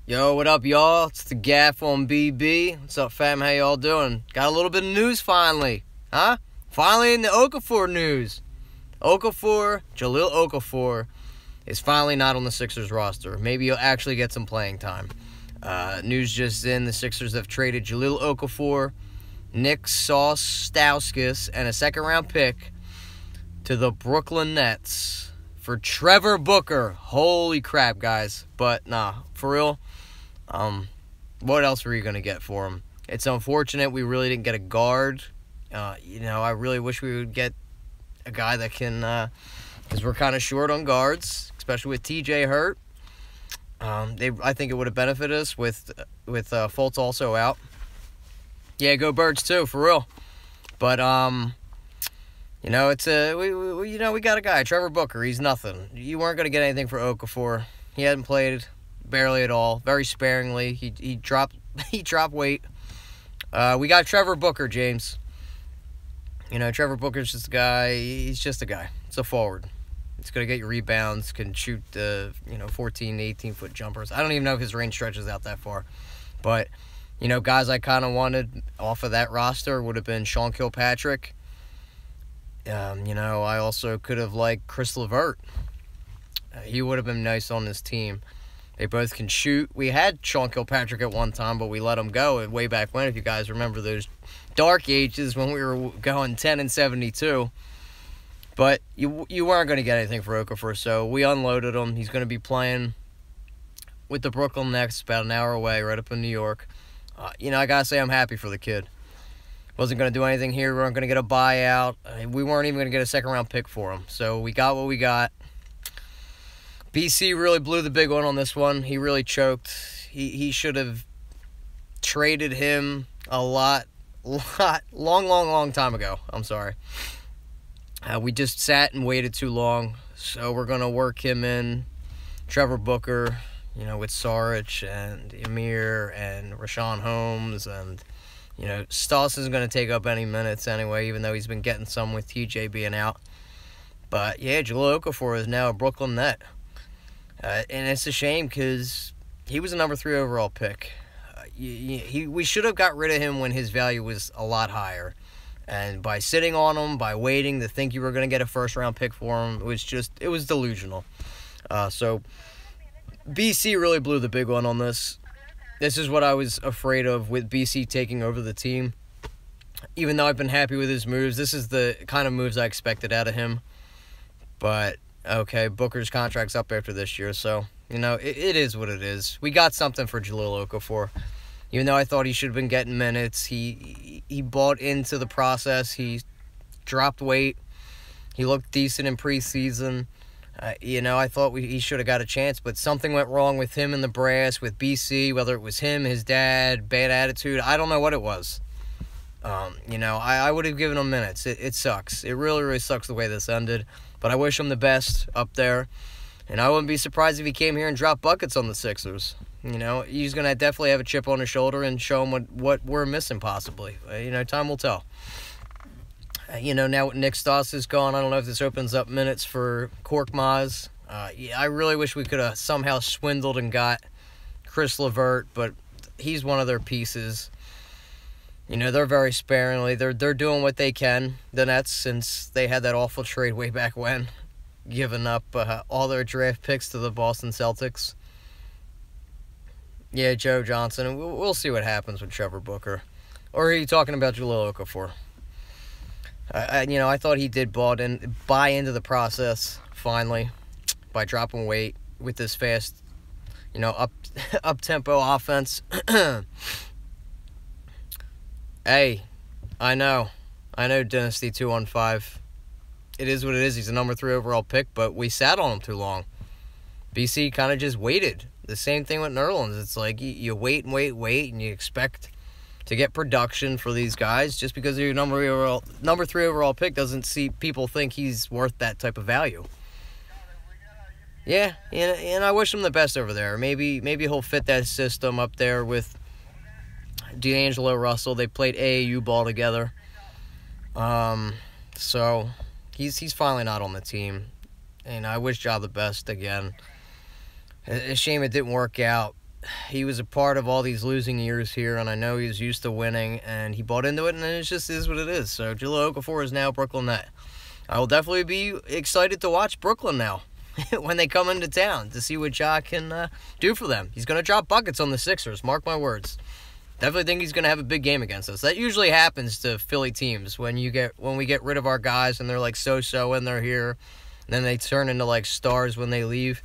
Yo, what up, y'all? It's the Gaff on BB. What's up, fam? How y'all doing? Got a little bit of news finally. Huh? Finally in the Okafor news. Jahlil Okafor is finally not on the Sixers roster. Maybe he'll actually get some playing time. News just in, the Sixers have traded Jahlil Okafor, Nick Stauskas, and a second-round pick to the Brooklyn Nets for Trevor Booker. Holy crap, guys. But, nah, for real, what else were you going to get for him? It's unfortunate we really didn't get a guard. I really wish we would get a guy that can, because we're kind of short on guards, especially with TJ hurt. I think it would have benefited us with Fultz also out. Yeah, go Birds too, for real. But we got a guy, Trevor Booker. He's nothing. You weren't gonna get anything for Okafor. He hadn't played barely at all, very sparingly. He dropped weight. We got Trevor Booker, James. Trevor Booker's just a guy. He's just a guy. It's a forward. It's going to get you rebounds, can shoot 14, 18-foot jumpers. I don't even know if his range stretches out that far. But, guys I kind of wanted off of that roster would have been Sean Kilpatrick. I also could have liked Chris LeVert. He would have been nice on this team. They both can shoot. We had Sean Kilpatrick at one time, but we let him go way back when, if you guys remember those dark ages when we were going 10-72. But you weren't going to get anything for Okafor, so we unloaded him. He's going to be playing with the Brooklyn Nets about an hour away, right up in New York. I got to say I'm happy for the kid. Wasn't going to do anything here. We weren't going to get a buyout. We weren't even going to get a second-round pick for him. So we got what we got. BC really blew the big one on this one. He really choked. He should have traded him a long time ago. I'm sorry. We just sat and waited too long, so we're going to work him in. Trevor Booker, with Saric and Amir and Rashawn Holmes, and, Stoss isn't going to take up any minutes anyway, even though he's been getting some with TJ being out. But, yeah, Jahlil Okafor is now a Brooklyn Net. And it's a shame because he was a number 3 overall pick. We should have got rid of him when his value was a lot higher. And by sitting on him, by waiting to think you were going to get a first-round pick for him, it was delusional. So BC really blew the big one on this. This is what I was afraid of with BC taking over the team. Even though I've been happy with his moves, this is the kind of moves I expected out of him. But, okay, Booker's contract's up after this year, so, it is what it is. We got something for Jahlil Okafor. Even though I thought he should have been getting minutes, he bought into the process. He dropped weight. He looked decent in preseason. I thought he should have got a chance, but something went wrong with him and the brass, with BC, whether it was him, his dad, bad attitude. I don't know what it was. I would have given him minutes. It sucks. It really, really sucks the way this ended. But I wish him the best up there. And I wouldn't be surprised if he came here and dropped buckets on the Sixers. He's going to definitely have a chip on his shoulder and show him what we're missing possibly. Time will tell. Now Nick Stoss is gone, I don't know if this opens up minutes for Korkmaz. I really wish we could have somehow swindled and got Chris LeVert, but he's one of their pieces. They're very sparingly. They're doing what they can, the Nets, since they had that awful trade way back when, giving up all their draft picks to the Boston Celtics. Yeah, Joe Johnson. We'll see what happens with Trevor Booker. Or are you talking about Jahlil Okafor? I thought he did buy into the process, finally, by dropping weight with this fast, up-tempo offense. Hey, I know Dynasty 215. It is what it is. He's a number 3 overall pick, but we sat on him too long. BC kind of just waited. The same thing with Nerlens. It's like you wait, and you expect to get production for these guys. Just because you're number 3 overall pick doesn't see people think he's worth that type of value. Yeah, and I wish him the best over there. Maybe he'll fit that system up there with D'Angelo Russell. They played AAU ball together. So he's finally not on the team. And I wish Ja the best again. It's a shame it didn't work out. he was a part of all these losing years here, and I know he's used to winning, and he bought into it, and it just is what it is. So Jahlil Okafor is now Brooklyn Net. I will definitely be excited to watch Brooklyn now when they come into town to see what Ja can do for them. He's going to drop buckets on the Sixers, mark my words. Definitely think he's going to have a big game against us. That usually happens to Philly teams when we get rid of our guys and they're like so-so when they're here, and then they turn into like stars when they leave.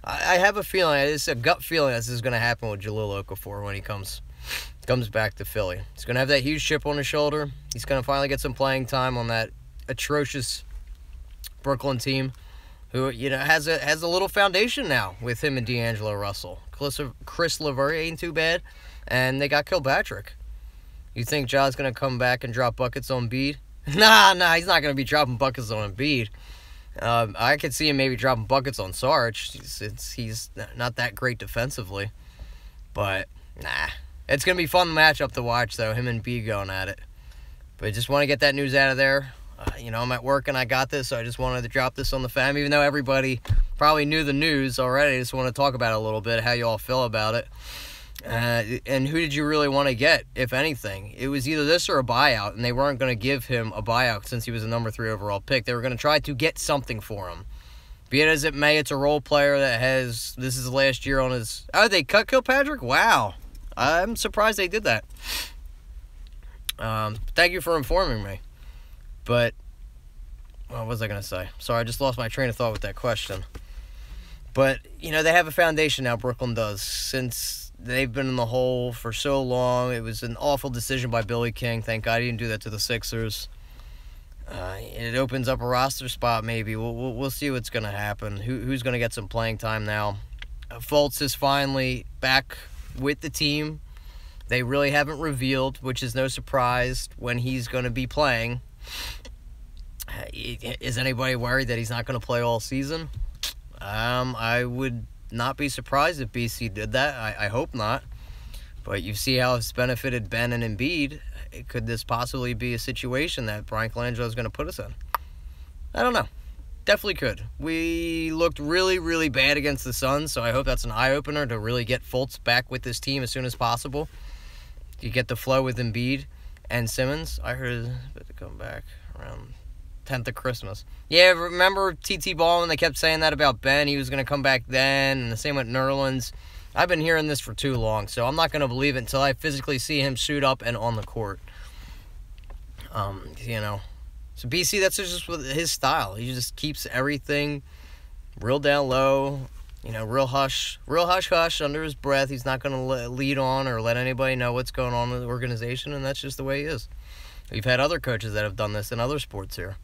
I have a feeling, it's a gut feeling this is going to happen with Jahlil Okafor when he comes back to Philly. He's going to have that huge chip on his shoulder. He's going to finally get some playing time on that atrocious Brooklyn team, who has a little foundation now with him and D'Angelo Russell. Chris LeVert ain't too bad, and they got Kilpatrick. You think Ja's going to come back and drop buckets on Embiid? Nah, he's not going to be dropping buckets on Embiid. I could see him maybe dropping buckets on Sarge. He's not that great defensively. But, nah. It's going to be a fun matchup to watch, though, him and B going at it. But I just want to get that news out of there. I'm at work and I got this, so I just wanted to drop this on the fam. Even though everybody probably knew the news already, I just want to talk about it a little bit, how you all feel about it. And who did you really want to get, if anything? It was either this or a buyout, and they weren't going to give him a buyout since he was a number 3 overall pick. They were going to try to get something for him. Be it as it may, it's a role player that this is the last year on his... Oh, they cut Kilpatrick? Wow. I'm surprised they did that. Thank you for informing me. But, what was I going to say? Sorry, I just lost my train of thought with that question. But, they have a foundation now, Brooklyn does, since... They've been in the hole for so long. It was an awful decision by Billy King. Thank God he didn't do that to the Sixers. It opens up a roster spot maybe. We'll see what's going to happen. Who's going to get some playing time now? Fultz is finally back with the team. They really haven't revealed, which is no surprise, when he's going to be playing. Is anybody worried that he's not going to play all season? I would not be surprised if BC did that. I hope not. But you see how it's benefited Ben and Embiid. Could this possibly be a situation that Brian Colangelo is going to put us in? I don't know. Definitely could. We looked really, really bad against the Suns, so I hope that's an eye-opener to really get Fultz back with this team as soon as possible. You get the flow with Embiid and Simmons. I heard it's about to come back around 10th of Christmas. Yeah, remember T.T. Ballin? They kept saying that about Ben. He was going to come back then, and the same with Nerlens. I've been hearing this for too long, so I'm not going to believe it until I physically see him suit up and on the court. So BC, that's just his style. He just keeps everything real down low, real hush under his breath. He's not going to lead on or let anybody know what's going on in the organization, and that's just the way he is. We've had other coaches that have done this in other sports here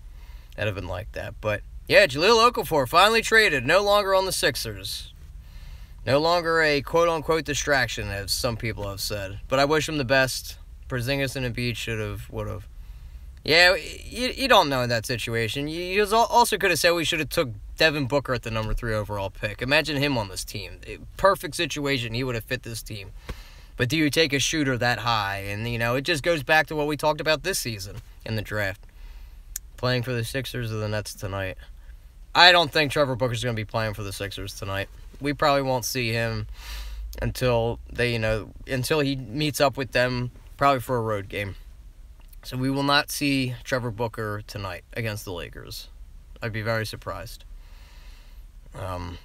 that have been like that. But, yeah, Jahlil Okafor finally traded. No longer on the Sixers. No longer a quote-unquote distraction, as some people have said. But I wish him the best. Porzingis and Embiid would have. Yeah, you don't know in that situation. You also could have said we should have took Devin Booker at the number 3 overall pick. Imagine him on this team. Perfect situation. He would have fit this team. But do you take a shooter that high? And, it just goes back to what we talked about this season in the draft. Playing for the Sixers or the Nets tonight. I don't think Trevor Booker's going to be playing for the Sixers tonight. We probably won't see him until until he meets up with them, probably for a road game. So we will not see Trevor Booker tonight against the Lakers. I'd be very surprised.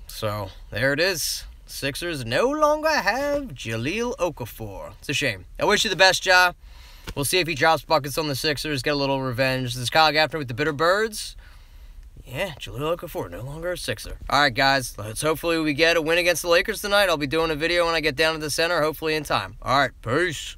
So there it is. Sixers no longer have Jahlil Okafor. It's a shame. I wish you the best, Ja. We'll see if he drops buckets on the Sixers, get a little revenge. This is Kyle Gaffner with the Bitter Birds. Yeah, Jahlil Okafor, no longer a Sixer. All right, guys, hopefully we get a win against the Lakers tonight. I'll be doing a video when I get down to the center, hopefully in time. All right, peace.